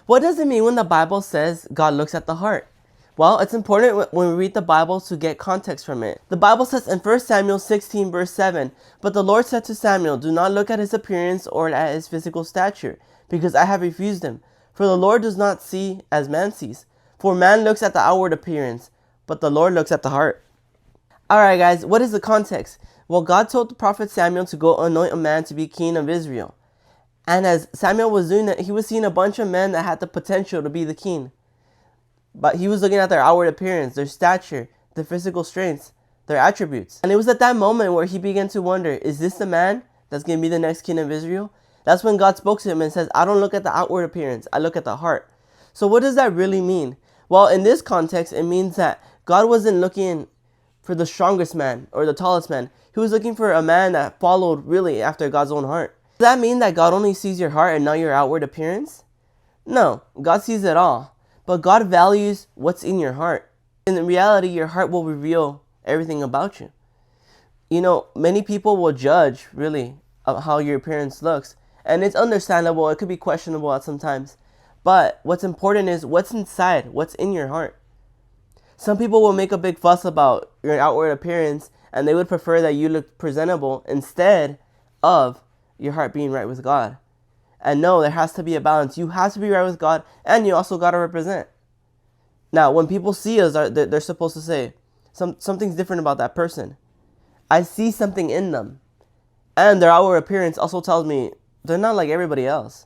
What does it mean when the Bible says God looks at the heart? Well, it's important when we read the Bible to get context from it. The Bible says in 1 Samuel 16 verse 7, "But the Lord said to Samuel, do not look at his appearance or at his physical stature, because I have refused him. For the Lord does not see as man sees. For man looks at the outward appearance, but the Lord looks at the heart." Alright guys, what is the context? Well, God told the prophet Samuel to go anoint a man to be king of Israel. And as Samuel was doing that, he was seeing a bunch of men that had the potential to be the king. But he was looking at their outward appearance, their stature, their physical strengths, their attributes. And it was at that moment where he began to wonder, is this the man that's going to be the next king of Israel? That's when God spoke to him and says, I don't look at the outward appearance, I look at the heart. So what does that really mean? Well, in this context, it means that God wasn't looking for the strongest man or the tallest man. He was looking for a man that followed really after God's own heart. Does that mean that God only sees your heart and not your outward appearance? No, God sees it all. But God values what's in your heart. In reality, your heart will reveal everything about you. You know, many people will judge, really, of how your appearance looks. And it's understandable, it could be questionable at some times. But what's important is what's inside, what's in your heart. Some people will make a big fuss about your outward appearance, and they would prefer that you look presentable instead of your heart being right with God. And no, there has to be a balance. You have to be right with God, and you also got to represent. Now, when people see us, they're supposed to say, something's different about that person. I see something in them. And their outward appearance also tells me they're not like everybody else.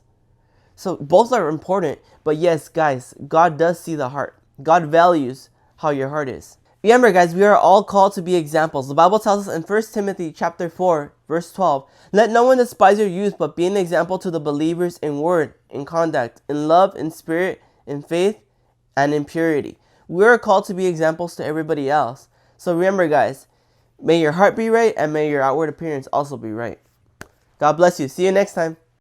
So both are important, but yes, guys, God does see the heart. God values how your heart is. Remember, guys, we are all called to be examples. The Bible tells us in 1 Timothy chapter 4, verse 12, "Let no one despise your youth, but be an example to the believers in word, in conduct, in love, in spirit, in faith, and in purity." We are called to be examples to everybody else. So remember, guys, may your heart be right, and may your outward appearance also be right. God bless you. See you next time.